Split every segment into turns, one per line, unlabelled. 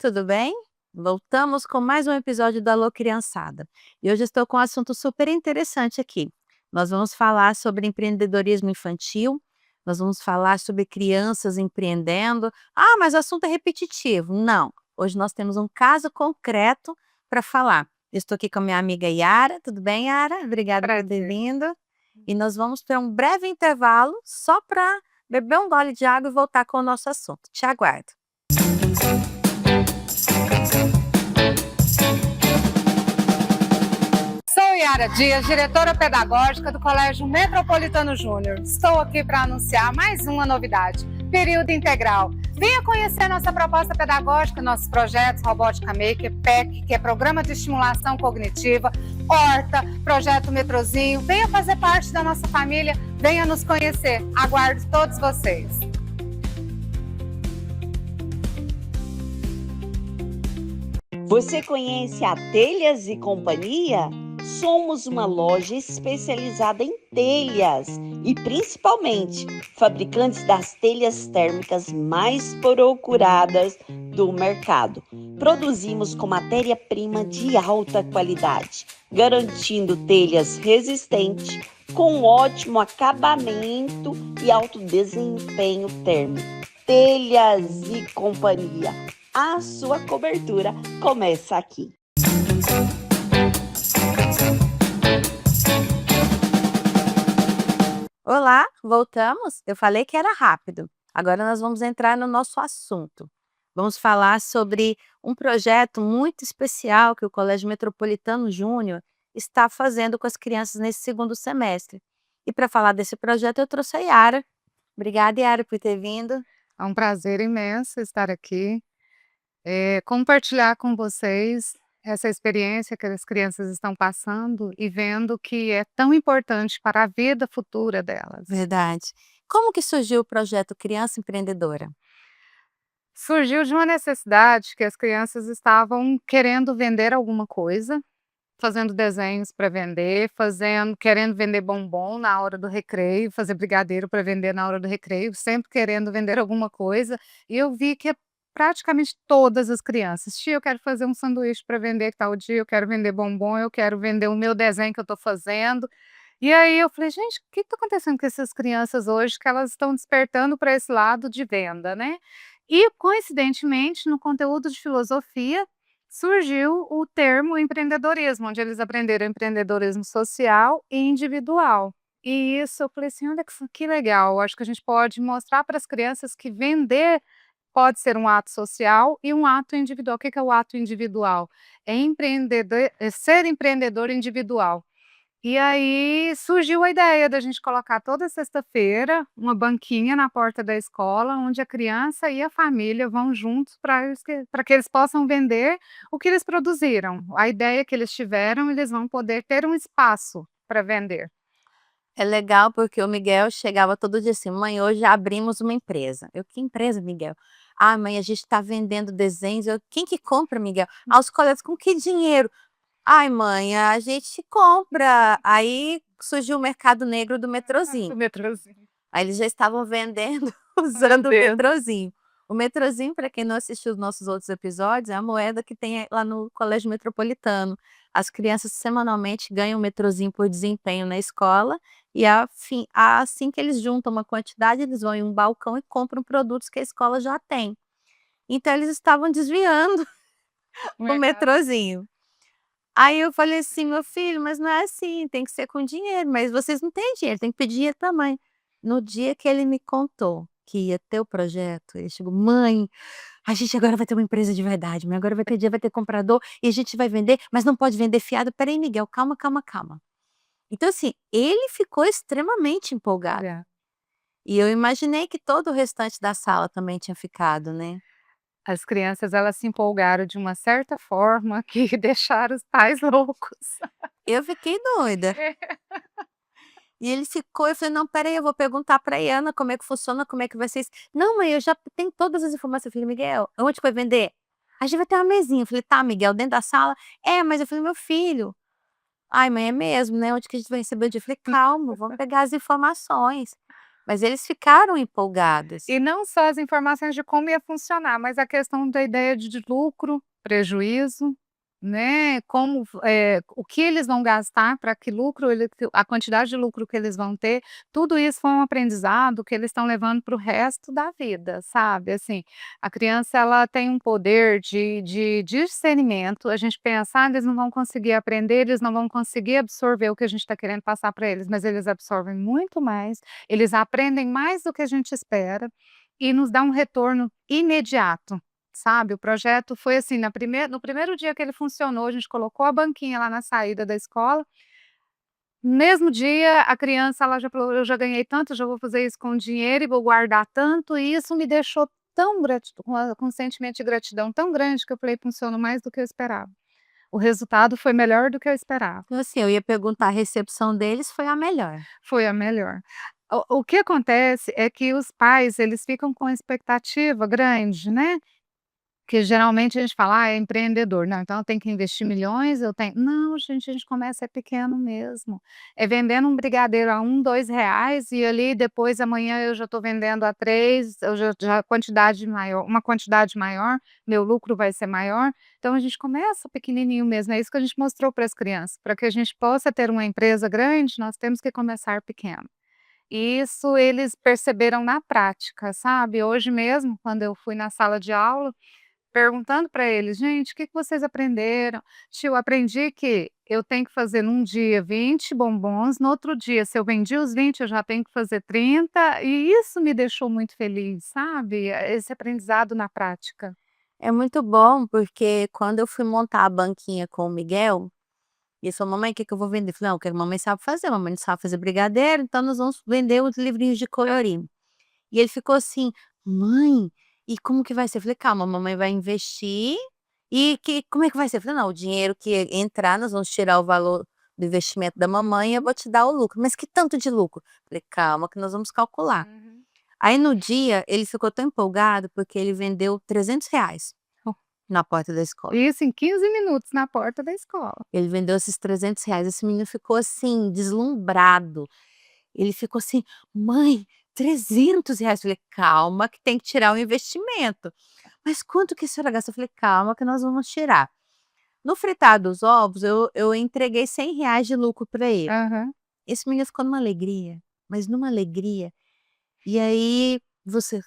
tudo bem? Voltamos com mais um episódio do Alô Criançada. E hoje estou com um assunto super interessante aqui. Nós vamos falar sobre empreendedorismo infantil, nós vamos falar sobre crianças empreendendo. Ah, mas o assunto é repetitivo. Não, hoje nós temos um caso concreto para falar. Eu estou aqui com a minha amiga Yara. Tudo bem, Yara? Obrigada por ter
Prazer.
vindo. E nós vamos para um breve intervalo só para beber um gole de água e voltar com o nosso assunto. Te aguardo.
Sou Yara Dias, diretora pedagógica do Colégio Metropolitano Júnior. Estou aqui para anunciar mais uma novidade: período integral. Venha conhecer nossa proposta pedagógica, nossos projetos Robótica Maker, PEC, que é Programa de Estimulação Cognitiva, Horta, Projeto Metrozinho. Venha fazer parte da nossa família, venha nos conhecer. Aguardo todos vocês.
Você conhece a Telhas e Companhia? Somos uma loja especializada em telhas e principalmente fabricantes das telhas térmicas mais procuradas do mercado. Produzimos com matéria-prima de alta qualidade, garantindo telhas resistentes com ótimo acabamento e alto desempenho térmico. Telhas e Companhia. A sua cobertura começa aqui.
Olá, voltamos? Eu falei que era rápido. Agora nós vamos entrar no nosso assunto. Vamos falar sobre um projeto muito especial que o Colégio Metropolitano Júnior está fazendo com as crianças nesse segundo semestre. E para falar desse projeto, eu trouxe a Yara. Obrigada, Yara, por ter vindo.
É um prazer imenso estar aqui, compartilhar com vocês essa experiência que as crianças estão passando e vendo que é tão importante para a vida futura delas.
Verdade. Como que surgiu o projeto Criança Empreendedora?
Surgiu de uma necessidade que as crianças estavam querendo vender alguma coisa, fazendo desenhos para vender, querendo vender bombom na hora do recreio, fazer brigadeiro para vender na hora do recreio, sempre querendo vender alguma coisa. E eu vi que praticamente todas as crianças: "Tia, eu quero fazer um sanduíche para vender tal dia, eu quero vender bombom, eu quero vender o meu desenho que eu estou fazendo". E aí eu falei: "Gente, o que está acontecendo com essas crianças hoje que elas estão despertando para esse lado de venda, né?". E coincidentemente, no conteúdo de filosofia, surgiu o termo empreendedorismo, onde eles aprenderam empreendedorismo social e individual. E isso eu falei assim: "Olha que legal, acho que a gente pode mostrar para as crianças que vender pode ser um ato social e um ato individual". O que que é o ato individual? É ser empreendedor individual. E aí surgiu a ideia da gente colocar toda sexta-feira uma banquinha na porta da escola, onde a criança e a família vão juntos para que eles possam vender o que eles produziram. A ideia que eles tiveram, eles vão poder ter um espaço para vender.
É legal porque o Miguel chegava todo dia assim: "Mãe, hoje abrimos uma empresa". Eu: "Que empresa, Miguel?". "Ah, mãe, a gente está vendendo desenhos". Eu: "Quem que compra, Miguel?". "Ah, os colegas". "Com que dinheiro?". "Ai, mãe, a gente compra". Aí surgiu o mercado negro do
O
metrozinho.
metrozinho.
Aí eles já estavam vendendo usando o
Vendendo.
metrozinho. O metrozinho, para quem não assistiu os nossos outros episódios, é a moeda que tem lá no Colégio Metropolitano. As crianças semanalmente ganham um metrozinho por desempenho na escola e assim que eles juntam uma quantidade, eles vão em um balcão e compram produtos que a escola já tem. Então eles estavam desviando
O
o
mercado.
metrozinho. Aí eu falei assim: "Meu filho, mas não é assim, tem que ser com dinheiro, mas vocês não têm dinheiro, tem que pedir dinheiro pra mãe". No dia que ele me contou que ia ter o projeto, ele chegou: "Mãe, a gente agora vai ter uma empresa de verdade, mãe, agora vai ter dia, vai ter comprador e a gente vai vender, mas não pode vender fiado". "Espera aí, Miguel, calma, calma, calma". Então assim, ele ficou extremamente empolgado,
Olha,
e eu imaginei que todo o restante da sala também tinha ficado, né.
as crianças, elas se empolgaram de uma certa forma que deixaram os pais loucos.
Eu fiquei doida. E ele ficou, eu falei: "Não, espera aí, eu vou perguntar pra Iana como é que funciona, como é que vai ser isso". "Não, mãe, eu já tenho todas as informações". Eu falei: "Miguel, onde que vai vender?". "A gente vai ter uma mesinha". Eu falei: "Tá, Miguel, dentro da sala?". "É, mas", eu falei: "Meu filho". "Ai, mãe, é mesmo, né, onde que a gente vai receber o dia?". Eu falei: "Calma, vamos pegar as informações". Mas eles ficaram empolgados.
E não só as informações de como ia funcionar, mas a questão da ideia de lucro, prejuízo, né, como, o que eles vão gastar para que lucro a quantidade de lucro que eles vão ter, tudo isso foi um aprendizado que eles estão levando para o resto da vida, sabe, assim, a criança ela tem um poder de discernimento, a gente pensa: "Ah, eles não vão conseguir aprender, eles não vão conseguir absorver o que a gente está querendo passar para eles", mas eles absorvem muito mais, eles aprendem mais do que a gente espera, e nos dá um retorno imediato. Sabe, o projeto foi assim, no primeiro dia que ele funcionou, a gente colocou a banquinha lá na saída da escola, no mesmo dia a criança ela já falou: "Eu já ganhei tanto, já vou fazer isso com dinheiro e vou guardar tanto", e isso me deixou tão com um sentimento de gratidão tão grande que eu falei: "Funcionou mais do que eu esperava". O resultado foi melhor do que eu esperava,
Então, assim, eu ia perguntar, a recepção deles foi a melhor.
foi a melhor. O que acontece é que os pais eles ficam com expectativa grande, né. Que geralmente a gente fala: "Ah, é empreendedor, não, então eu tenho que investir milhões, eu tenho", não gente, a gente começa pequeno mesmo, é vendendo um brigadeiro a R$ 1, R$ 2 e ali depois amanhã eu já estou vendendo a 3, eu já quantidade maior uma quantidade maior, meu lucro vai ser maior, então a gente começa pequenininho mesmo, é isso que a gente mostrou para as crianças, para que a gente possa ter uma empresa grande, nós temos que começar pequeno. E isso eles perceberam na prática, sabe, hoje mesmo quando eu fui na sala de aula perguntando para eles: "Gente, o que que vocês aprenderam?". "Tio, aprendi que eu tenho que fazer num dia 20 bombons, no outro dia, se eu vendi os 20, eu já tenho que fazer 30, e isso me deixou muito feliz, sabe, esse aprendizado na prática.
É muito bom, porque quando eu fui montar a banquinha com o Miguel, ele falou: "Mamãe, o que que eu vou vender?" Eu falei: "Não, o que a mamãe sabe fazer, a mamãe não sabe fazer brigadeiro, então nós vamos vender os livrinhos de colorir". E ele ficou assim: "Mãe, e como que vai ser?" Eu falei: "Calma, a mamãe vai investir e que como é que vai ser?" Eu falei: "Não, o dinheiro que entrar, nós vamos tirar o valor do investimento da mamãe e eu vou te dar o lucro". "Mas que tanto de lucro?" Eu falei: "Calma que nós vamos calcular".
Uhum.
Aí no dia, ele ficou tão empolgado, porque ele vendeu R$ 300 na porta da escola.
Isso em 15 minutos na porta da escola.
Ele vendeu esses R$ 300, esse menino ficou assim, deslumbrado. Ele ficou assim: "Mãe, R$ 300". Eu falei: "Calma que tem que tirar o investimento". "Mas quanto que a senhora gasta?" Eu falei: "Calma que nós vamos tirar". No fritar dos ovos, eu entreguei R$ 100 de lucro para ele.
Aham.
Esse menino ficou numa alegria, mas numa alegria. E aí,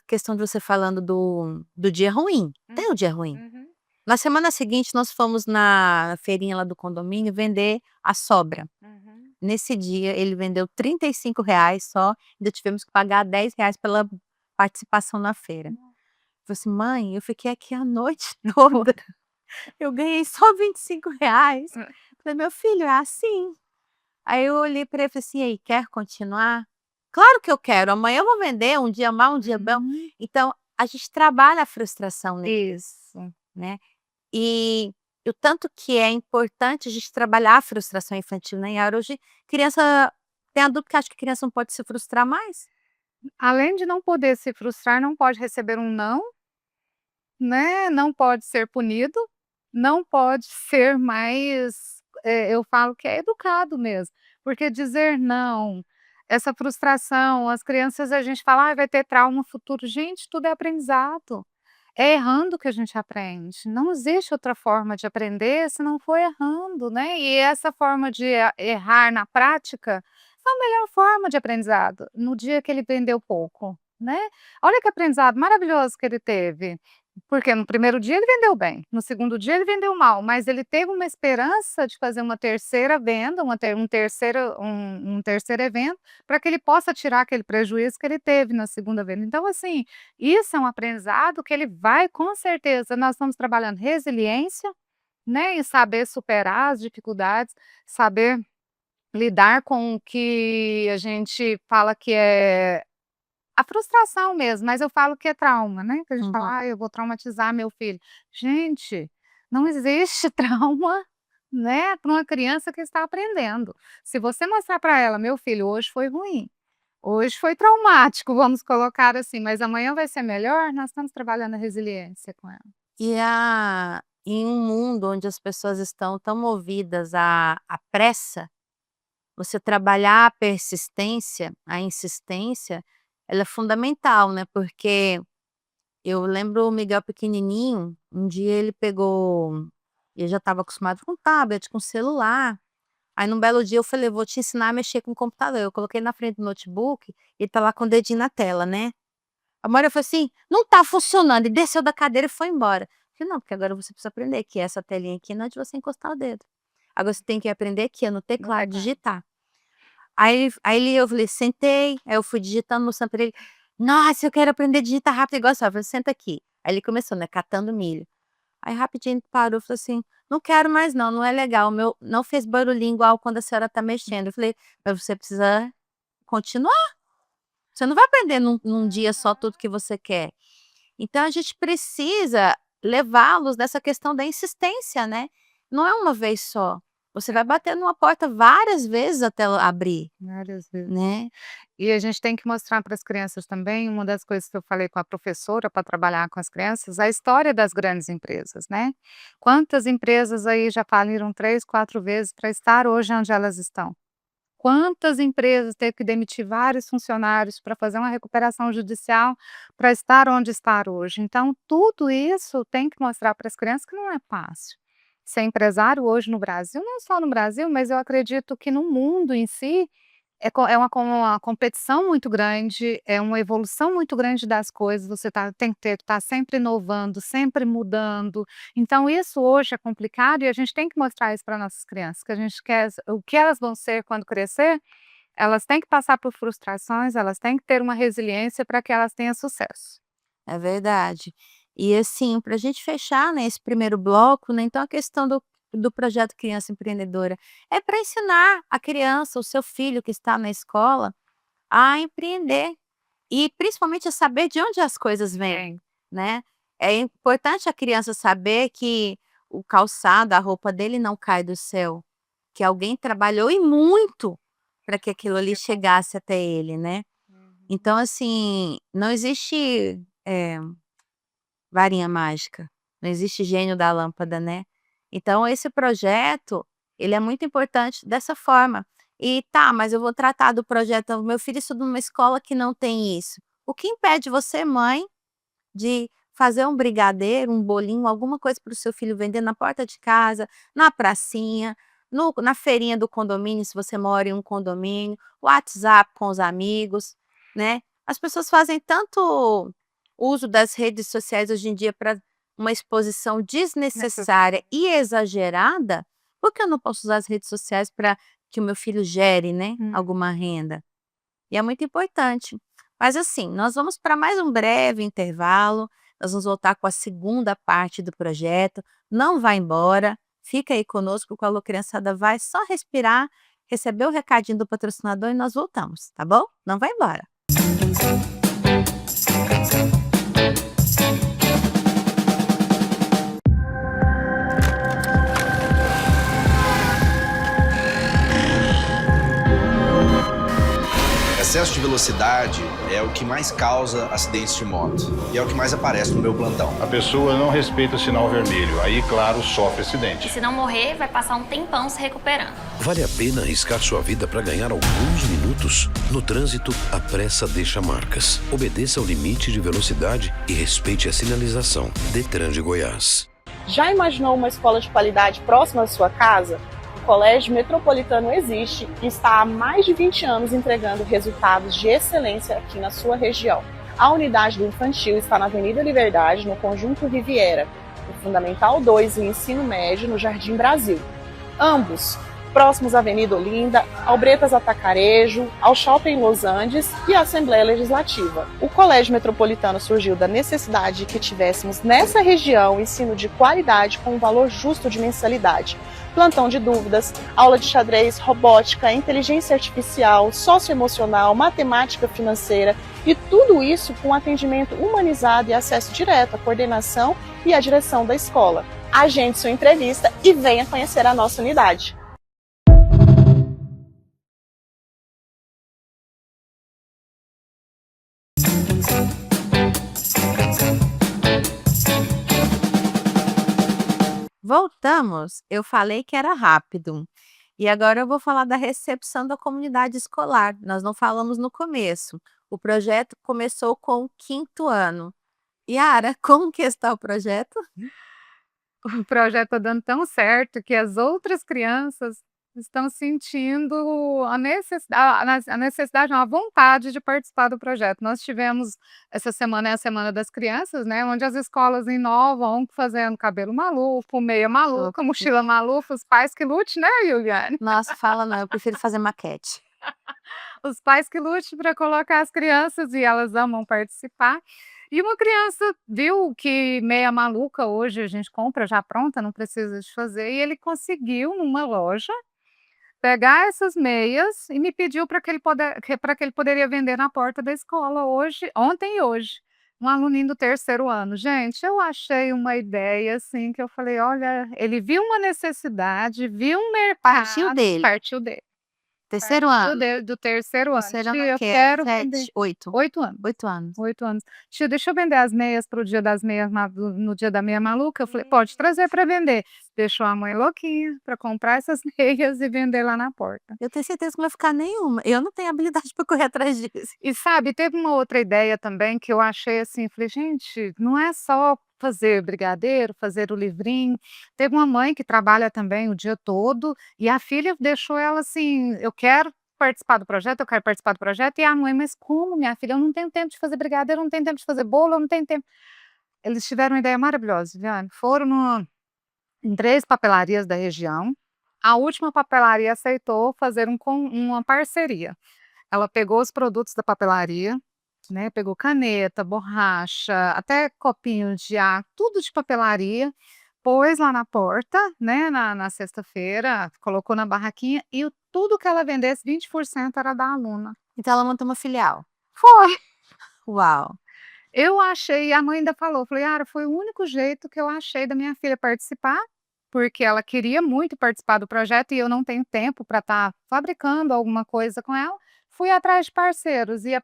questão de você falando do dia ruim, tem o
Uhum,
dia ruim.
uhum,
Na semana seguinte, nós fomos na feirinha lá do condomínio vender a sobra.
uhum.
Nesse dia, ele vendeu R$ 35 só, ainda tivemos que pagar R$ 10 pela participação na feira. Falei assim: "Mãe, eu fiquei aqui a noite toda, eu ganhei só R$ 25".
Hã.
Falei: "Meu filho, é assim". Aí eu olhei para ele e falei assim: "E aí, quer continuar?". "Claro que eu quero, amanhã eu vou vender, um dia mal, um dia bom".
Uhum.
Então, a gente trabalha a frustração,
Isso.
né. E o tanto que é importante a gente trabalhar a frustração infantil, né, e hoje criança tem adulto que acha que criança não pode se frustrar mais.
Além de não poder se frustrar, não pode receber um não, né, não pode ser punido, não pode ser mais, eu falo que é educado mesmo, porque dizer não, essa frustração, as crianças a gente fala: "Ai, vai ter trauma futuro", gente, tudo é aprendizado, é errando que a gente aprende, não existe outra forma de aprender se não for errando, né, e essa forma de errar na prática, foi a melhor forma de aprendizado, no dia que ele vendeu pouco, né. Olha que aprendizado maravilhoso que ele teve. Porque no primeiro dia ele vendeu bem, no segundo dia ele vendeu mal, mas ele teve uma esperança de fazer uma terceira venda, um terceiro evento, para que ele possa tirar aquele prejuízo que ele teve na segunda venda. Então, assim, isso é um aprendizado que ele vai com certeza nós estamos trabalhando resiliência, né, e saber superar as dificuldades, saber lidar com o que a gente fala que é a frustração mesmo, mas eu falo que é trauma, né, que a gente
Uhum.
fala: "Ai, eu vou traumatizar meu filho". Gente, não existe trauma, né, para uma criança que está aprendendo. Se você mostrar para ela: "Meu filho, hoje foi ruim, hoje foi traumático", vamos colocar assim, mas amanhã vai ser melhor, nós estamos trabalhando a resiliência com ela.
Em um mundo onde as pessoas estão tão movidas à pressa, você trabalhar a persistência, a insistência, ela é fundamental, né, porque eu lembro o Miguel pequenininho, um dia ele já estava acostumado com tablet, com celular, aí num belo dia eu falei: "Vou te ensinar a mexer com o computador", eu coloquei na frente do notebook, e ele tá lá com o dedinho na tela, né. A Maria falou assim: "Não tá funcionando", e desceu da cadeira e foi embora. Eu falei: "Não, porque agora você precisa aprender que essa telinha aqui não é de você encostar o dedo. Agora você tem que aprender aqui, ó, no
No
teclado,
teclado.
digitar". Aí eu falei: "Sentei", aí eu fui digitando, mostrando pra ele: "Nossa, eu quero aprender a digitar rápido igual a senhora", eu falei: "Senta aqui". Aí ele começou, né, catando milho. Aí rapidinho ele parou e falou assim: "Não quero mais não, não é legal, o meu não fez barulhinho igual quando a senhora tá mexendo". Eu falei: "Mas você precisa continuar, você não vai aprender num dia só tudo que você quer". Então a gente precisa levá-los nessa questão da insistência, né. Não é uma vez só, você vai bater numa porta várias vezes até ela abrir,
Várias vezes.
né.
E a gente tem que mostrar para as crianças também, uma das coisas que eu falei com a professora para trabalhar com as crianças, a história das grandes empresas, né. Quantas empresas aí já faliram 3, 4 vezes para estar hoje onde elas estão? Quantas empresas teve que demitir vários funcionários para fazer uma recuperação judicial para estar onde está hoje? Então, tudo isso tem que mostrar para as crianças que não é fácil. Ser empresário hoje no Brasil, não só no Brasil, mas eu acredito que no mundo em si, uma competição muito grande, é uma evolução muito grande das coisas, você tem que estar sempre inovando, sempre mudando. Então isso hoje é complicado e a gente tem que mostrar isso para nossas crianças, que a gente quer o que elas vão ser quando crescer, elas têm que passar por frustrações, elas têm que ter uma resiliência para que elas tenham sucesso.
É verdade. E assim, para a gente fechar, né, esse primeiro bloco, né, então a questão do projeto Criança Empreendedora é para ensinar a criança, o seu filho que está na escola, a empreender e principalmente a saber de onde as coisas vêm,
Tem.
né. É importante a criança saber que o calçado, a roupa dele não cai do céu, que alguém trabalhou e muito para que aquilo ali chegasse até ele, né.
Uhum.
Então assim, não existe, varinha mágica, não existe gênio da lâmpada, né. Então esse projeto, ele é muito importante dessa forma. E tá, mas eu vou tratar do projeto, o meu filho estuda numa escola que não tem isso. O que impede você, mãe, de fazer um brigadeiro, um bolinho, alguma coisa para o seu filho vender na porta de casa, na pracinha, na feirinha do condomínio, se você mora em um condomínio, WhatsApp com os amigos, né. As pessoas fazem tanto uso das redes sociais hoje em dia para uma exposição desnecessária e exagerada, por que eu não posso usar as redes sociais para que o meu filho gere, né,
Hum.
alguma renda? E é muito importante. Mas assim, nós vamos para mais um breve intervalo, nós vamos voltar com a segunda parte do projeto, não vá embora, fica aí conosco, que o Alô Criançada vai só respirar, receber o recadinho do patrocinador e nós voltamos, tá bom? Não vai embora.
Excesso de velocidade é o que mais causa acidentes de moto e é o que mais aparece no meu plantão.
A pessoa não respeita o sinal vermelho, aí, claro, sofre acidente.
E se não morrer, vai passar um tempão se recuperando.
Vale a pena arriscar sua vida para ganhar alguns minutos? No trânsito, a pressa deixa marcas. Obedeça ao limite de velocidade e respeite a sinalização. Detran de Goiás.
Já imaginou uma escola de qualidade próxima à sua casa? O Colégio Metropolitano existe e está há mais de 20 anos entregando resultados de excelência aqui na sua região. A unidade do infantil está na Avenida Liberdade, no Conjunto Riviera, o Fundamental 2 e o Ensino Médio no Jardim Brasil. Ambos próximos à Avenida Olinda, ao Bretas Atacarejo, ao Shopping Los Andes e à Assembleia Legislativa. O Colégio Metropolitano surgiu da necessidade de que tivéssemos nessa região ensino de qualidade com um valor justo de mensalidade. Plantão de dúvidas, aula de xadrez, robótica, inteligência artificial, socioemocional, matemática financeira e tudo isso com atendimento humanizado e acesso direto à coordenação e à direção da escola. Agende sua entrevista e venha conhecer a nossa unidade.
Voltamos, eu falei que era rápido. E agora eu vou falar da recepção da comunidade escolar, nós não falamos no começo. O projeto começou com o 5º ano. Yara, como que está o projeto?
O projeto está dando tão certo que as outras crianças estão sentindo a necessidade, não, a vontade de participar do projeto. Nós tivemos essa semana é a Semana das Crianças, né, onde as escolas inovam fazendo cabelo maluco, meia maluca, mochila maluca, os pais que lute, né, Juliane?
Nossa, fala não, eu prefiro fazer maquete.
Os pais que lute para colocar as crianças e elas amam participar. E uma criança viu que meia maluca hoje a gente compra já pronta, não precisa de fazer, e ele conseguiu numa loja pegar essas meias e me pediu para que ele poderia vender na porta da escola ontem e hoje. Um aluninho do 3º ano. Gente, eu achei uma ideia, assim, que eu falei: "Olha", ele viu uma necessidade, viu um
Partiu
mercado,
dele.
partiu dele.
3º ano?
Do 3º ano.
3º ano
"Tia,
é
eu
o quê?
quero vender".
7, 8?
8 anos.
8 anos.
8 anos. "Tia, deixa eu vender as meias para o dia das meias no dia da meia maluca?" Eu falei: "Pode trazer para vender". Deixou a mãe louquinha para comprar essas meias e vender lá na porta.
Eu tenho certeza que não vai ficar nenhuma. Eu não tenho habilidade para correr atrás disso.
E sabe, teve uma outra ideia também que eu achei assim, falei: "Gente, não é só fazer brigadeiro, fazer o livrinho". Teve uma mãe que trabalha também o dia todo e a filha deixou ela assim: "Eu quero participar do projeto, eu quero participar do projeto", e a mãe: "Mas como, minha filha? Eu não tenho tempo de fazer brigadeiro, eu não tenho tempo de fazer bolo, eu não tenho tempo". Eles tiveram uma ideia maravilhosa, Viviane, foram em 3 papelarias da região, a última papelaria aceitou fazer uma parceria. Ela pegou os produtos da papelaria, né, pegou caneta, borracha, até copinho de ar, tudo de papelaria, pôs lá na porta, né, na sexta-feira, colocou na barraquinha e tudo que ela vendesse, 20% era da aluna.
Então ela montou uma filial.
Foi!
Uau!
Eu achei, a mãe ainda falou, falei: "Yara, foi o único jeito que eu achei da minha filha participar, porque ela queria muito participar do projeto e eu não tenho tempo para estar fabricando alguma coisa com ela". Fui atrás de parceiros e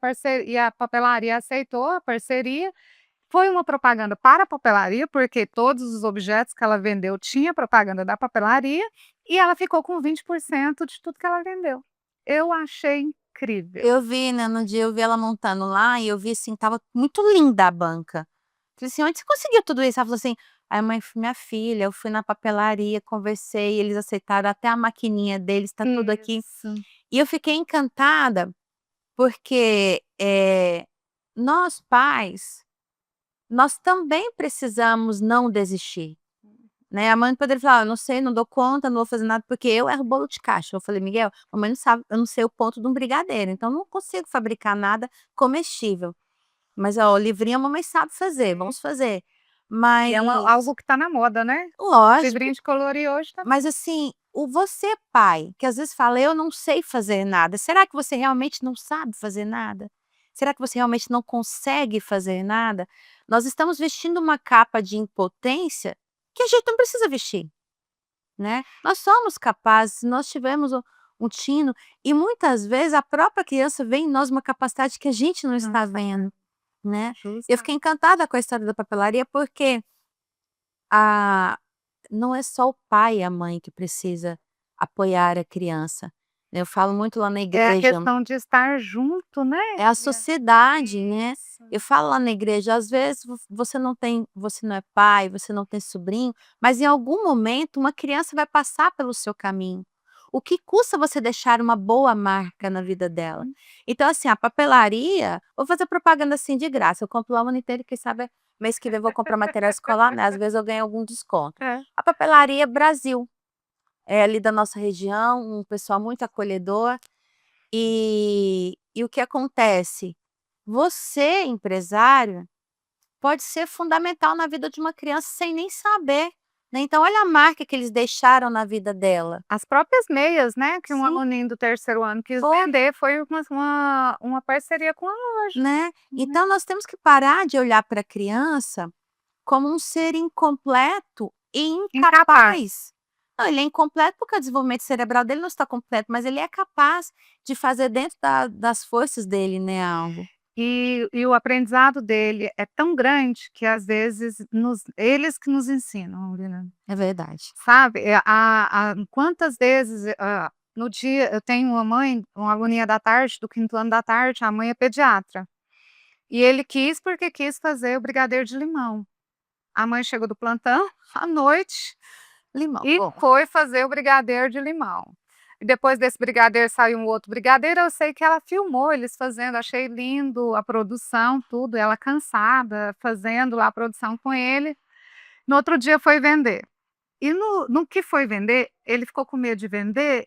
a papelaria aceitou a parceria. Foi uma propaganda para a papelaria, porque todos os objetos que ela vendeu tinha propaganda da papelaria, e ela ficou com 20% de tudo que ela vendeu. Eu achei incrível.
Eu vi, né, no dia eu vi ela montando lá e eu vi, assim, estava muito linda a banca. Falei assim: "Onde você conseguiu tudo isso?" Ela falou assim: "Aí a mãe, minha filha, eu fui na papelaria, conversei, eles aceitaram até a maquininha deles, tá tudo aqui".
Isso.
E eu fiquei encantada, porque, nós pais, nós também precisamos não desistir, né. A mãe poderia falar: "Eu não sei, não dou conta, não vou fazer nada", porque eu erro bolo de caixa. Eu falei: "Miguel, mamãe não sabe, eu não sei o ponto de um brigadeiro, então não consigo fabricar nada comestível. Mas, ó, o livrinho a mamãe sabe fazer, vamos fazer".
E é
Mas
algo que está na moda, né.
lógico,
Livrinho de colorir hoje tá.
mas assim, o você pai, que às vezes fala: "Eu não sei fazer nada", será que você realmente não sabe fazer nada? Será que você realmente não consegue fazer nada? Nós estamos vestindo uma capa de impotência que a gente não precisa vestir, né. Nós somos capazes, se nós tivermos um tino, e muitas vezes a própria criança vê em nós uma capacidade que a gente não está vendo, né. Eu fiquei encantada com a história da papelaria, porque a não é só o pai e a mãe que precisa apoiar a criança, né. Eu falo muito lá na
É a
igreja,
questão de estar junto, né.
é a sociedade, né.
Isso.
Eu falo lá na igreja, às vezes você não tem, você não é pai, você não tem sobrinho, mas em algum momento uma criança vai passar pelo seu caminho. O que custa você deixar uma boa marca na vida dela? Então, assim, a papelaria, vou fazer propaganda, assim, de graça, eu compro lá o ano inteiro, quem sabe mês que vem eu vou comprar material escolar, né, às vezes eu ganho algum desconto.
É.
A Papelaria Brasil, é ali da nossa região, um pessoal muito acolhedor, e o que acontece? Você, empresário, pode ser fundamental na vida de uma criança sem nem saber, né, então olha a marca que eles deixaram na vida dela.
As próprias meias, né, que um
Sim.
aluninho do 3º ano quis
Foi.
vender, foi uma parceria com a loja.
Né,
Uhum.
então nós temos que parar de olhar para a criança como um ser incompleto e incapaz. Não, ele é incompleto porque o desenvolvimento cerebral dele não está completo, mas ele é capaz de fazer dentro das forças dele, né, algo.
E o aprendizado dele é tão grande que às vezes eles que nos ensinam, Lina,
É verdade.
sabe, quantas vezes, no dia eu tenho uma mãe, uma aluninha da tarde, do 5º ano da tarde, a mãe é pediatra. E ele quis, porque quis fazer o brigadeiro de limão. A mãe chegou do plantão à noite
Limão,
e
bom.
foi fazer o brigadeiro de limão. E depois desse brigadeiro saiu um outro brigadeiro, eu sei que ela filmou eles fazendo, achei lindo a produção, tudo, ela cansada, fazendo lá a produção com ele. No outro dia foi vender. E no que foi vender, ele ficou com medo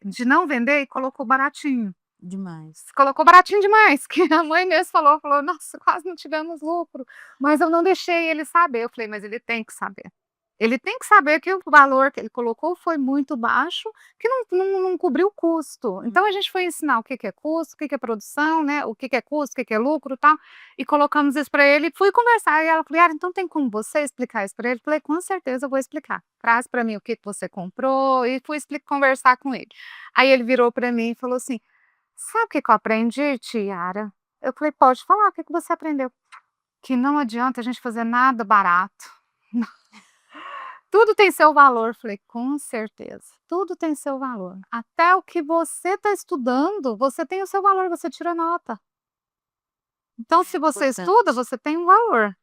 de não vender e colocou baratinho.
Demais.
Colocou baratinho demais, que a mãe mesmo falou: "Nossa, quase não tivemos lucro", mas eu não deixei ele saber, eu falei: "Mas ele tem que saber. Ele tem que saber que o valor que ele colocou foi muito baixo, que não cobriu o custo". Então a gente foi ensinar o que que é custo, o que que é produção, né, o que que é custo, o que que é lucro, tal, e colocamos isso para ele, fui conversar, e ela falou: "Ah, então tem como você explicar isso para ele?" Falei: "Com certeza eu vou explicar. Traz para mim o que que você comprou", e fui conversar com ele. Aí ele virou para mim e falou assim: "Sabe o que que eu aprendi, Tiara?" Eu falei: "Pode falar, o que que você aprendeu?" "Que não adianta a gente fazer nada barato. Tudo tem seu valor." Falei: "Com certeza, tudo tem seu valor. Até o que você está estudando, você tem o seu valor, você tira nota. Então se você estuda,
Importante.
você tem um valor.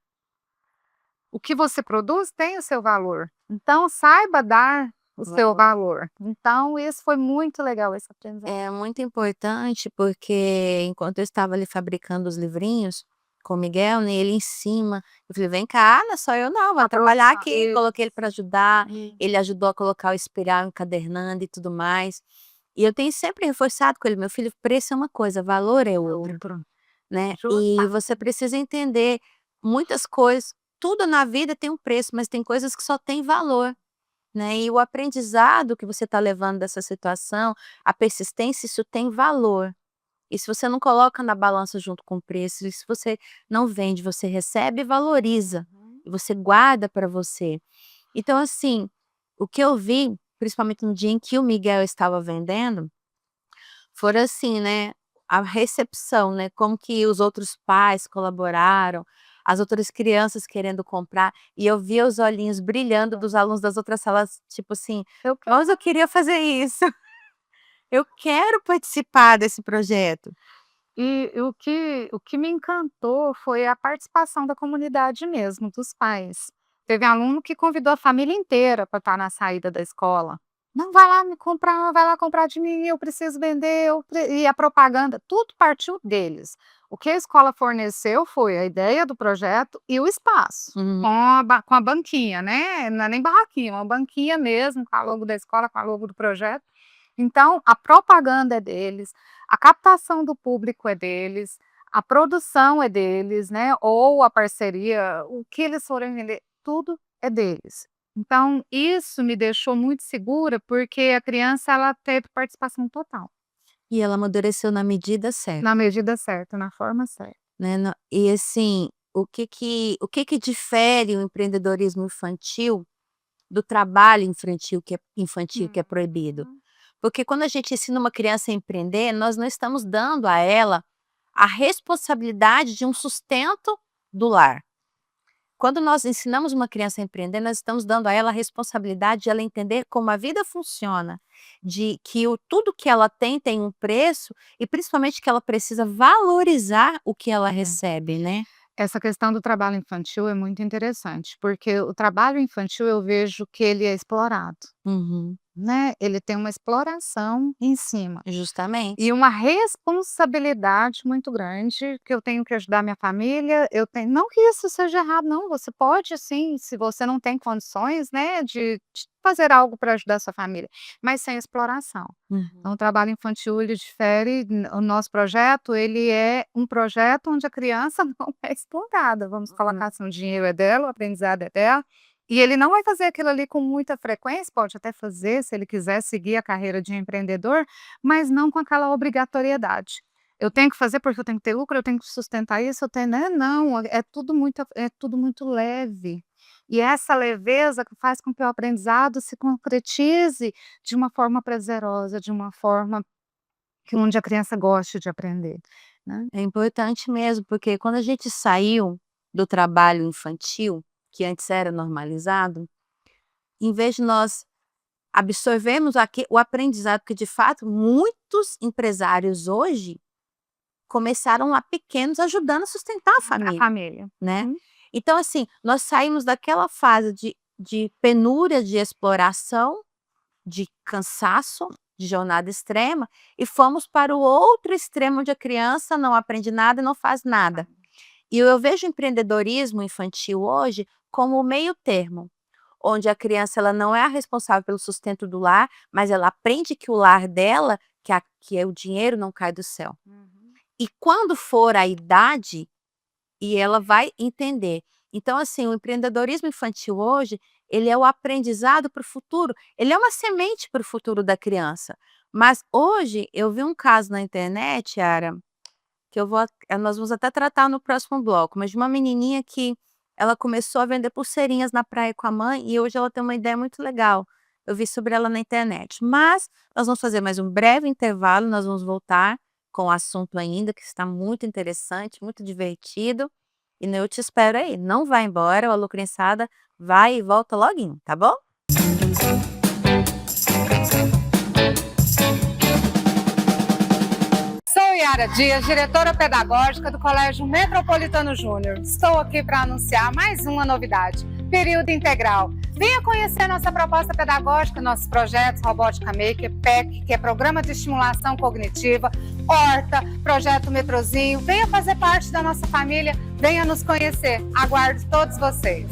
O que você produz tem o seu valor. Então saiba dar o seu valor." Então isso foi muito legal, esse aprendizado.
É muito importante, porque enquanto eu estava ali fabricando os livrinhos com o Miguel, né, ele em cima, eu falei: "Vem cá, não é só eu não, vai trabalhar aqui",
Isso.
coloquei ele para ajudar, ele ajudou a colocar o espiral encadernando e tudo mais. E eu tenho sempre reforçado com ele: "Meu filho, preço é uma coisa, valor é outra",
Outro.
né. E
Justa.
você precisa entender muitas coisas, tudo na vida tem um preço, mas tem coisas que só têm valor. Né, e o aprendizado que você está levando dessa situação, a persistência, isso tem valor. E se você não coloca na balança junto com o preço, e se você não vende, você recebe e valoriza, e você guarda para você. Então assim, o que eu vi, principalmente no dia em que o Miguel estava vendendo, foram assim, né, a recepção, né, como que os outros pais colaboraram, as outras crianças querendo comprar, e eu via os olhinhos brilhando dos alunos das outras salas, tipo assim: "Nossa, eu queria fazer isso, eu quero participar desse projeto".
E o que me encantou foi a participação da comunidade mesmo, dos pais. Teve aluno que convidou a família inteira para estar na saída da escola. "Não, vai lá me comprar, vai lá comprar de mim, eu preciso vender, e a propaganda", tudo partiu deles. O que a escola forneceu foi a ideia do projeto e o espaço,
Uhum.
com a banquinha, né, não é nem barraquinha, uma banquinha mesmo, com a logo da escola, com a logo do projeto. Então, a propaganda é deles, a captação do público é deles, a produção é deles, né, ou a parceria, o que eles forem vender, tudo é deles. Então, isso me deixou muito segura, porque a criança ela teve participação total,
E ela amadureceu na medida certa,
na medida certa, na forma certa.
né, e assim, o que que difere o empreendedorismo infantil do trabalho infantil que é proibido? Porque quando a gente ensina uma criança a empreender, nós não estamos dando a ela a responsabilidade de um sustento do lar. Quando nós ensinamos uma criança a empreender, nós estamos dando a ela a responsabilidade de ela entender como a vida funciona, de que tudo que ela tem um preço, e principalmente que ela precisa valorizar o que ela recebe, né.
Essa questão do trabalho infantil é muito interessante, porque o trabalho infantil eu vejo que ele é explorado,
Uhum.
né, ele tem uma exploração em cima.
Justamente.
E uma responsabilidade muito grande, que eu tenho que ajudar minha família, eu tenho, não que isso seja errado não, você pode sim, se você não tem condições, né, de fazer algo para ajudar a sua família, mas sem exploração.
Uhum.
Então o trabalho infantil ele difere, o nosso projeto ele é um projeto onde a criança não é explorada, vamos colocar assim, o dinheiro é dela, o aprendizado é dela, e ele não vai fazer aquilo ali com muita frequência, pode até fazer se ele quiser seguir a carreira de empreendedor, mas não com aquela obrigatoriedade. Eu tenho que fazer porque eu tenho que ter lucro, eu tenho que sustentar isso, eu tenho, né, não, é tudo muito leve. E essa leveza que faz com que o aprendizado se concretize de uma forma prazerosa, de uma forma que onde a criança goste de aprender, né.
É importante mesmo, porque quando a gente saiu do trabalho infantil, que antes era normalizado, em vez de nós absorvemos aqui o aprendizado, porque de fato muitos empresários hoje começaram lá pequenos ajudando a sustentar a
A
família,
família.
né. Então assim, nós saímos daquela fase de penúria, de exploração, de cansaço, de jornada extrema, e fomos para o outro extremo onde a criança não aprende nada e não faz nada. E eu vejo o empreendedorismo infantil hoje como o meio termo, onde a criança ela não é a responsável pelo sustento do lar, mas ela aprende que o lar dela, que é o dinheiro não cai do céu. E quando for a idade, e ela vai entender. Então assim, o empreendedorismo infantil hoje, ele é o aprendizado para o futuro, ele é uma semente para o futuro da criança. Mas hoje eu vi um caso na internet, Yara, que nós vamos até tratar no próximo bloco, mas de uma menininha que ela começou a vender pulseirinhas na praia com a mãe e hoje ela tem uma ideia muito legal. Eu vi sobre ela na internet. Mas nós vamos fazer mais um breve intervalo, nós vamos voltar com o assunto ainda, que está muito interessante, muito divertido. E eu te espero aí, não vai embora, o Alô Criançada vai e volta loguinho, tá bom?
Sou Yara Dias, diretora pedagógica do Colégio Metropolitano Júnior. Estou aqui para anunciar mais uma novidade, período integral. Venha conhecer nossa proposta pedagógica, nossos projetos Robótica Maker, PEC, que é Programa de Estimulação Cognitiva, Horta, Projeto Metrozinho. Venha fazer parte da nossa família, venha nos conhecer. Aguardo todos vocês.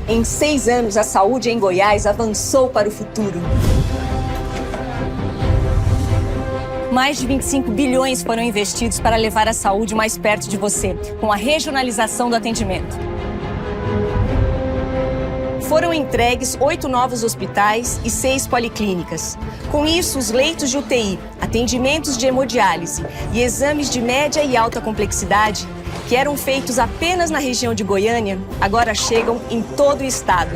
Em 6 anos, a saúde em Goiás avançou para o futuro. Mais de 25 bilhões foram investidos para levar a saúde mais perto de você, com a regionalização do atendimento. Foram entregues 8 novos hospitais e 6 policlínicas. Com isso, os leitos de UTI, atendimentos de hemodiálise e exames de média e alta complexidade, que eram feitos apenas na região de Goiânia, agora chegam em todo o estado.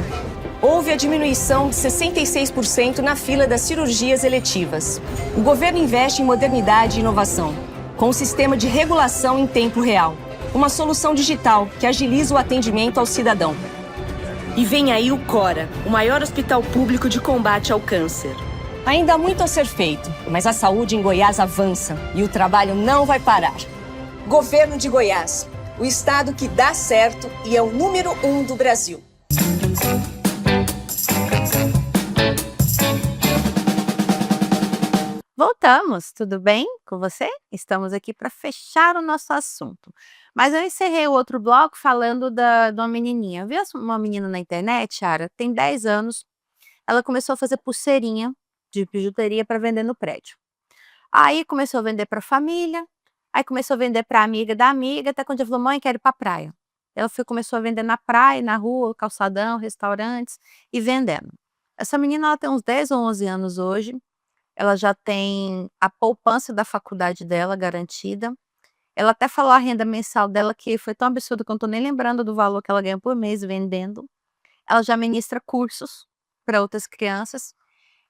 Houve a diminuição de 66% na fila das cirurgias eletivas. O governo investe em modernidade e inovação, com um sistema de regulação em tempo real, uma solução digital que agiliza o atendimento ao cidadão. E vem aí o Cora, o maior hospital público de combate ao câncer. Ainda há muito a ser feito, mas a saúde em Goiás avança e o trabalho não vai parar. Governo de Goiás, o estado que dá certo e é o número 1 do Brasil.
Voltamos, tudo bem com você? Estamos aqui para fechar o nosso assunto. Mas eu encerrei o outro bloco falando de uma menininha. Eu vi uma menina na internet, Yara, tem 10 anos. Ela começou a fazer pulseirinha de bijuteria para vender no prédio. Aí começou a vender para a família, aí começou a vender para a amiga da amiga, até quando ela falou, mãe, quero ir para a praia. Ela começou a vender na praia, na rua, calçadão, restaurantes e vendendo. Essa menina ela tem uns 10 ou 11 anos hoje. Ela já tem a poupança da faculdade dela garantida. Ela até falou a renda mensal dela, que foi tão absurda que eu não estou nem lembrando do valor que ela ganha por mês vendendo. Ela já ministra cursos para outras crianças.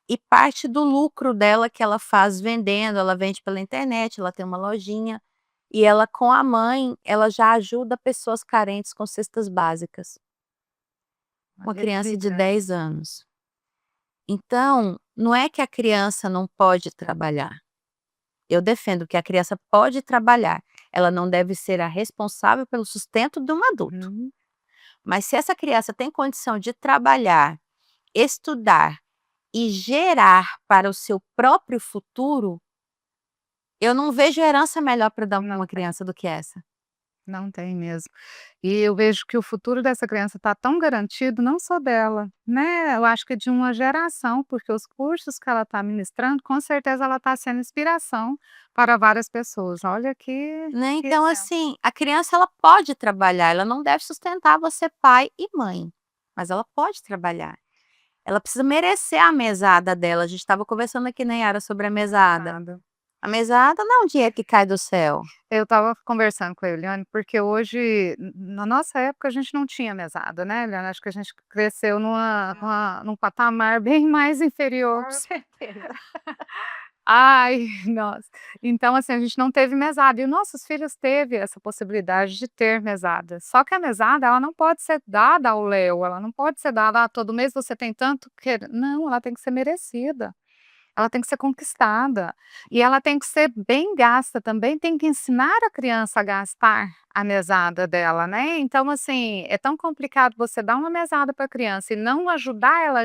E parte do lucro dela que ela faz vendendo, ela vende pela internet, ela tem uma lojinha. E ela, com a mãe, ela já ajuda pessoas carentes com cestas básicas. Uma criança de 10 anos. Então, não é que a criança não pode trabalhar. Eu defendo que a criança pode trabalhar. Ela não deve ser a responsável pelo sustento de um adulto. Mas se essa criança tem condição de trabalhar, estudar e gerar para o seu próprio futuro, eu não vejo herança melhor para dar uma criança do que essa.
Não tem mesmo. E eu vejo que o futuro dessa criança está tão garantido, não só dela, né, eu acho que de uma geração, porque os cursos que ela está ministrando, com certeza ela está sendo inspiração para várias pessoas. Olha que
Né,
que
então
exemplo.
assim, a criança ela pode trabalhar, ela não deve sustentar você pai e mãe, mas ela pode trabalhar. Ela precisa merecer a mesada dela, a gente estava conversando aqui, né, Yara, sobre a mesada.
Nada.
A mesada não é um dinheiro que cai do céu.
Eu estava conversando com a Eliane, porque hoje, na nossa época, a gente não tinha mesada, né, Eliane? Acho que a gente cresceu num patamar bem mais inferior.
Com certeza.
Ai, nossa. Então, assim, a gente não teve mesada, e os nossos filhos teve essa possibilidade de ter mesada. Só que a mesada, ela não pode ser dada ao léu, ela não pode ser dada: "Ah, todo mês você tem tanto que", não, ela tem que ser merecida. Ela tem que ser conquistada, e ela tem que ser bem gasta também, tem que ensinar a criança a gastar a mesada dela, né. Então, assim, é tão complicado você dar uma mesada para a criança e não ajudar ela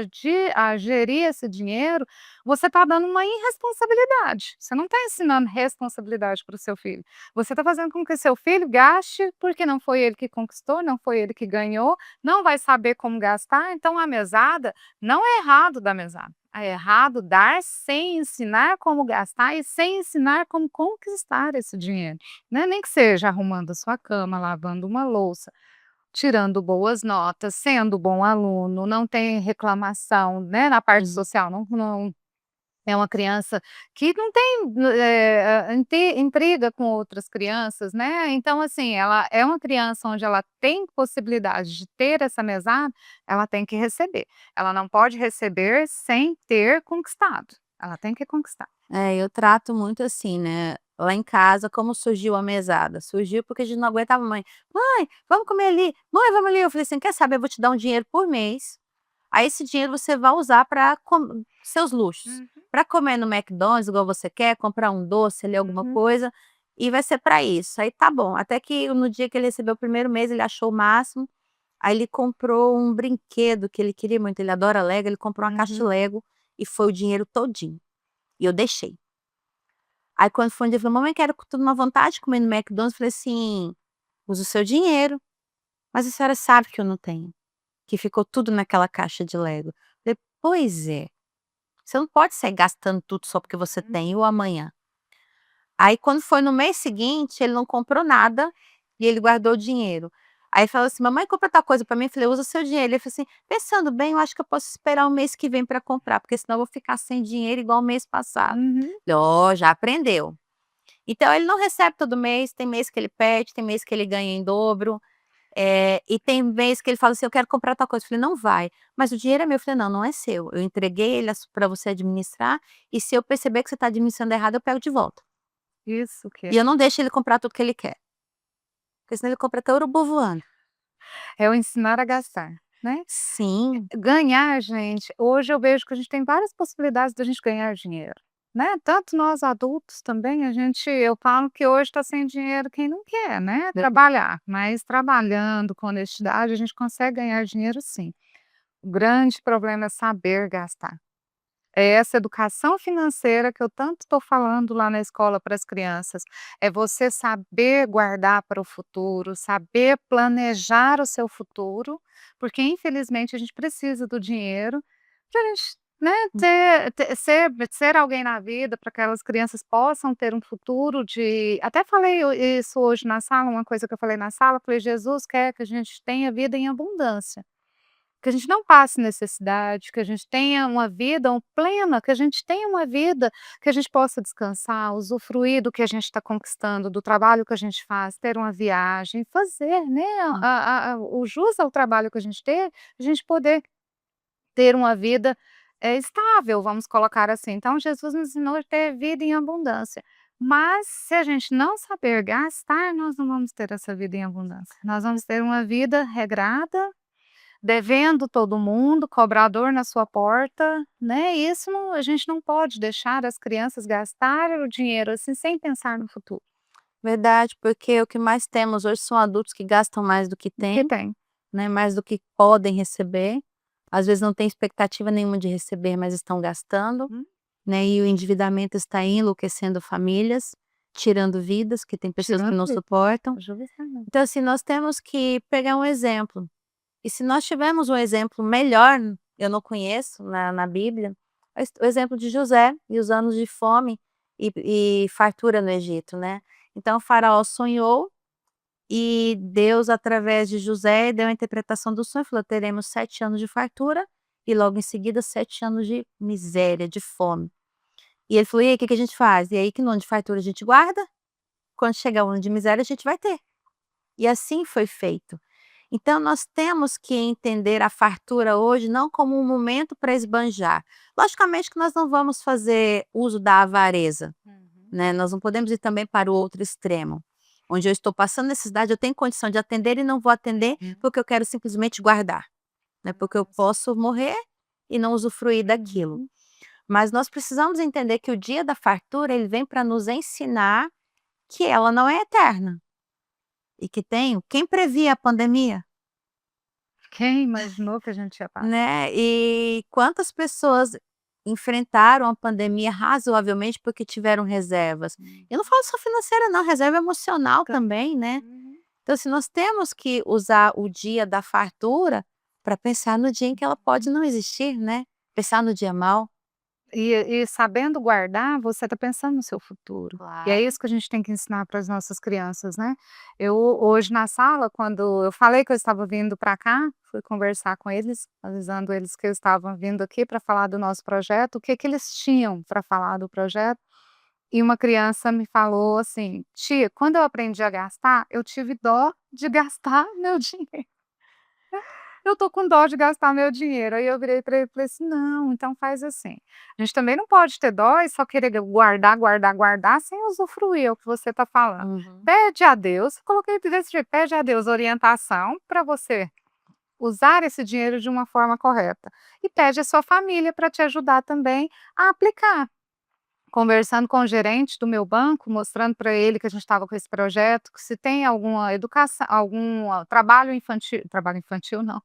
a gerir esse dinheiro, você está dando uma irresponsabilidade, você não está ensinando responsabilidade para o seu filho, você está fazendo com que seu filho gaste, porque não foi ele que conquistou, não foi ele que ganhou, não vai saber como gastar, então a mesada não é errado dar mesada. É errado dar sem ensinar como gastar e sem ensinar como conquistar esse dinheiro, né, nem que seja arrumando a sua cama, lavando uma louça, tirando boas notas, sendo bom aluno, não tem reclamação, né, na parte social, não é uma criança que não tem, intriga com outras crianças, né, então assim, ela é uma criança onde ela tem possibilidade de ter essa mesada, ela tem que receber. Ela não pode receber sem ter conquistado, ela tem que conquistar.
É, eu trato muito assim, né, lá em casa como surgiu a mesada? Surgiu porque a gente não aguentava: "Mãe, mãe, vamos comer ali, mãe, vamos ali", eu falei assim: "Quer saber, eu vou te dar um dinheiro por mês, aí esse dinheiro você vai usar para seus luxos,
Uhum,
para comer no McDonald's igual você quer, comprar um doce ali, alguma
uhum.
coisa, e vai ser para isso". Aí tá bom, até que no dia que ele recebeu o primeiro mês ele achou o máximo, aí ele comprou um brinquedo que ele queria muito, ele adora Lego, ele comprou uma caixa de
Uhum.
Lego e foi o dinheiro todinho, e eu deixei. Aí quando foi um dia ele falou: "Mamãe, quero tô numa vontade de comer no McDonald's", eu falei assim: "Usa o seu dinheiro, mas a senhora sabe que eu não tenho, que ficou tudo naquela caixa de Lego". Falei: "Pois é, você não pode sair gastando tudo só porque você tem, e o amanhã?". Aí quando foi no mês seguinte, ele não comprou nada, e ele guardou o dinheiro. Aí falou assim: "Mamãe, compra tal coisa pra mim", eu falei: "Usa o seu dinheiro". Ele falou assim: "Pensando bem, eu acho que eu posso esperar o mês que vem pra comprar, porque senão eu vou ficar sem dinheiro igual o mês passado".
Uhum.
Falei: "Ó, já aprendeu". Então ele não recebe todo mês, tem mês que ele perde, tem mês que ele ganha em dobro, e tem mês que ele fala assim: "Eu quero comprar tal coisa", eu falei: "Não vai, mas o dinheiro é meu", eu falei: "Não, não é seu, eu entreguei ele para você administrar, e se eu perceber que você está administrando errado, eu pego de volta".
Isso que
E eu não deixo ele comprar tudo que ele quer, porque senão ele compra até urubu voando.
é o ensinar a gastar, né.
Sim,
Ganhar, gente, hoje eu vejo que a gente tem várias possibilidades da gente ganhar dinheiro, né, tanto nós adultos também, eu falo que hoje está sem dinheiro quem não quer, né, trabalhar, mas trabalhando com honestidade a gente consegue ganhar dinheiro sim. O grande problema é saber gastar. É essa educação financeira que eu tanto estou falando lá na escola para as crianças, é você saber guardar para o futuro, saber planejar o seu futuro, porque infelizmente a gente precisa do dinheiro para a gente, né, ser alguém na vida, para que aquelas crianças possam ter um futuro de até falei isso hoje na sala, uma coisa que eu falei na sala, falei: "Jesus quer que a gente tenha vida em abundância". Que a gente não passe necessidade, que a gente tenha uma vida plena, que a gente tenha uma vida que a gente possa descansar, usufruir do que a gente está conquistando, do trabalho que a gente faz, ter uma viagem, fazer, né, o jus ao trabalho que a gente teve, a gente poder ter uma vida, estável, vamos colocar assim. Então Jesus nos ensinou a ter vida em abundância, mas se a gente não saber gastar, nós não vamos ter essa vida em abundância. Nós vamos ter uma vida regrada, devendo todo mundo, cobrador na sua porta, né, isso não a gente não pode deixar as crianças gastarem o dinheiro, assim, sem pensar no futuro.
verdade, porque o que mais temos hoje são adultos que gastam mais do que
Que
têm,
tem.
né, mais do que podem receber, às vezes não têm expectativa nenhuma de receber, mas estão gastando,
Hum.
né, e o endividamento está enlouquecendo famílias, tirando vidas, que tem pessoas que
Tirando
não
vida,
suportam.
justamente.
Então assim, nós temos que pegar um exemplo, e se nós tivermos um exemplo melhor, eu não conheço na Bíblia, mas o exemplo de José e os anos de fome e fartura no Egito, né. Então o faraó sonhou, e Deus através de José deu a interpretação do sonho, falou: "Teremos 7 anos de fartura, e logo em seguida 7 anos de miséria, de fome". E ele falou: "E aí, o que que a gente faz?". E aí que no ano de fartura a gente guarda, quando chegar o ano de miséria a gente vai ter. E assim foi feito. Então nós temos que entender a fartura hoje não como um momento para esbanjar. Logicamente que nós não vamos fazer uso da avareza, né, nós não podemos ir também para o outro extremo, onde eu estou passando necessidade, eu tenho condição de atender e não vou atender, porque eu quero simplesmente guardar, né, porque eu posso morrer e não usufruir daquilo. Mas nós precisamos entender que o dia da fartura, ele vem para nos ensinar que ela não é eterna. E que quem previa a pandemia?
Quem imaginou que a gente ia passar?
Né, e quantas pessoas enfrentaram a pandemia razoavelmente porque tiveram reservas. Eu não falo só financeira não, reserva emocional também, né. Então assim, nós temos que usar o dia da fartura para pensar no dia em que ela pode não existir, né, pensar no dia mau.
E sabendo guardar, você está pensando no seu futuro. E é
Claro.
isso que a gente tem que ensinar para as nossas crianças, né. Eu hoje na sala, quando eu falei que eu estava vindo para cá, fui conversar com eles, avisando eles que eu estava vindo aqui para falar do nosso projeto, o que que eles tinham para falar do projeto, e uma criança me falou assim: "Tia, quando eu aprendi a gastar, eu tive dó de gastar meu dinheiro". Eu tô com dó de gastar meu dinheiro. Aí eu virei para ele e falei assim: "Não, então faz assim, a gente também não pode ter dó e só querer guardar, guardar, guardar sem usufruir, é o que você está falando.
Uhum.
Pede a Deus", coloquei desse jeito, "pede a Deus orientação para você usar esse dinheiro de uma forma correta. E pede a sua família para te ajudar também a aplicar". Conversando com o gerente do meu banco, mostrando para ele que a gente estava com esse projeto, que se tem alguma educação, algum trabalho infantil não,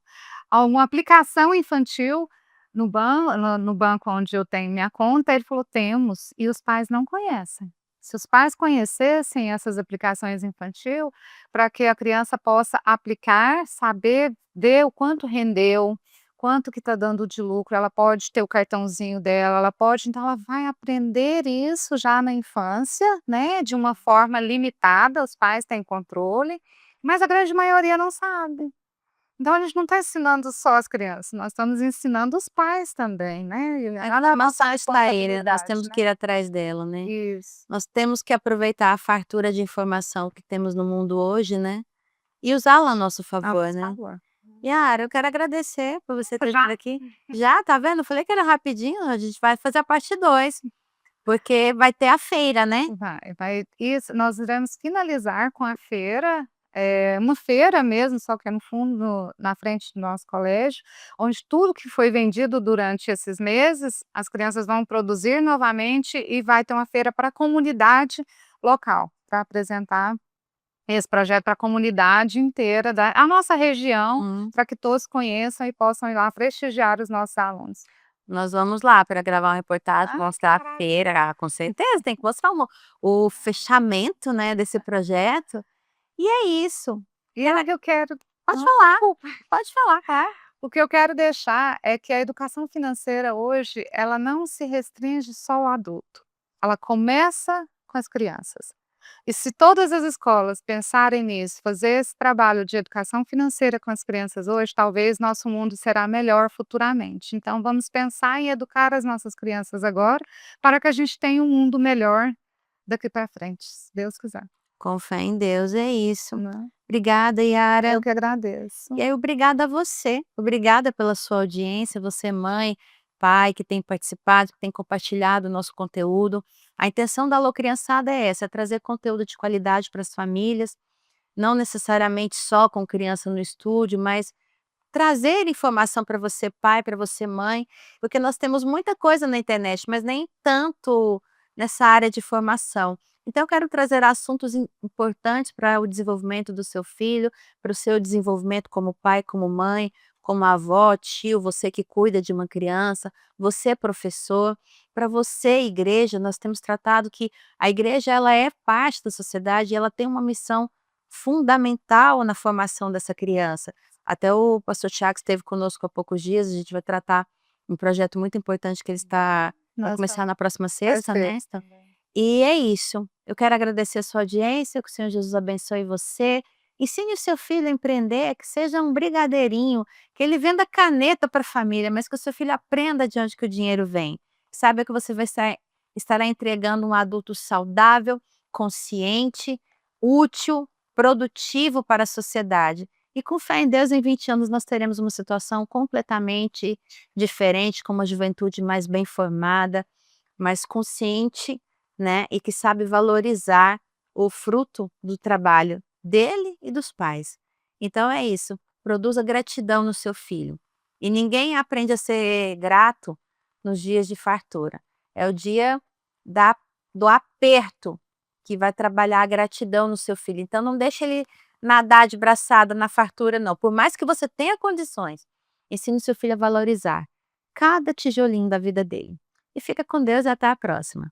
alguma aplicação infantil no banco onde eu tenho minha conta, ele falou: "Temos", e os pais não conhecem. Se os pais conhecessem essas aplicações infantil, para que a criança possa aplicar, saber, ver o quanto rendeu, quanto que está dando de lucro, ela pode ter o cartãozinho dela, ela pode, então ela vai aprender isso já na infância, né, de uma forma limitada, os pais têm controle, mas a grande maioria não sabe. Então a gente não está ensinando só as crianças, nós estamos ensinando os pais também, né, e
A
a nossa
informação está aí, né, nós
responsabilidade,
temos
né.
que ir atrás dela, né.
Isso.
Nós temos que aproveitar a fartura de informação que temos no mundo hoje, né, e usá-la a nosso
Ah,
favor,
por
né.
favor.
Yara, eu quero agradecer por você ter
Já?
vindo aqui. Já, tá vendo? Eu falei que era rapidinho, a gente vai fazer a parte 2, porque vai ter a feira, né.
Vai isso, nós iremos finalizar com a feira, uma feira mesmo, só que é no fundo, na frente do nosso colégio, onde tudo que foi vendido durante esses meses, as crianças vão produzir novamente e vai ter uma feira para a comunidade local, para apresentar esse projeto para a comunidade inteira da a nossa região,
Hum.
para que todos conheçam e possam ir lá prestigiar os nossos alunos.
Nós vamos lá para gravar uma reportagem,
Ah,
mostrar a
maravilha.
feira, com certeza, tem que mostrar o fechamento, né, desse projeto. E é isso.
E aí eu quero
Pode falar,
desculpa.
pode falar, claro.
O que eu quero deixar é que a educação financeira hoje, ela não se restringe só ao adulto, ela começa com as crianças. E se todas as escolas pensarem nisso, fazer esse trabalho de educação financeira com as crianças hoje, talvez nosso mundo será melhor futuramente. Então vamos pensar em educar as nossas crianças agora, para que a gente tenha um mundo melhor daqui para frente, se Deus quiser,
Com fé em Deus, é isso.
né.
Obrigada, Yara.
Eu que agradeço.
E aí, obrigada a você. Obrigada pela sua audiência, você mãe, pai que tem participado, que tem compartilhado o nosso conteúdo. A intenção da Alô Criançada é essa, é trazer conteúdo de qualidade para as famílias, não necessariamente só com criança no estúdio, mas trazer informação para você pai, para você mãe, porque nós temos muita coisa na internet, mas nem tanto nessa área de formação. Então eu quero trazer assuntos importantes para o desenvolvimento do seu filho, para o seu desenvolvimento como pai, como mãe, como avó, tio, você que cuida de uma criança, você professor, para você igreja, nós temos tratado que a igreja ela é parte da sociedade e ela tem uma missão fundamental na formação dessa criança. Até o pastor Tiago esteve conosco há poucos dias, a gente vai tratar um projeto muito importante que ele vai
Nossa,
começar na próxima sexta, né.
perfeito.
E é isso, eu quero agradecer a sua audiência, que o Senhor Jesus abençoe você, ensine o seu filho a empreender, que seja um brigadeirinho, que ele venda caneta para a família, mas que o seu filho aprenda de onde que o dinheiro vem. Saiba que você vai estará entregando um adulto saudável, consciente, útil, produtivo para a sociedade. E com fé em Deus, em 20 anos nós teremos uma situação completamente diferente, com uma juventude mais bem formada, mais consciente, né, e que sabe valorizar o fruto do trabalho dele e dos pais. Então é isso, produza gratidão no seu filho. E ninguém aprende a ser grato nos dias de fartura. É o dia do aperto que vai trabalhar a gratidão no seu filho. Então não deixe ele nadar de braçada na fartura não. Por mais que você tenha condições, ensine o seu filho a valorizar cada tijolinho da vida dele. E fica com Deus e até a próxima.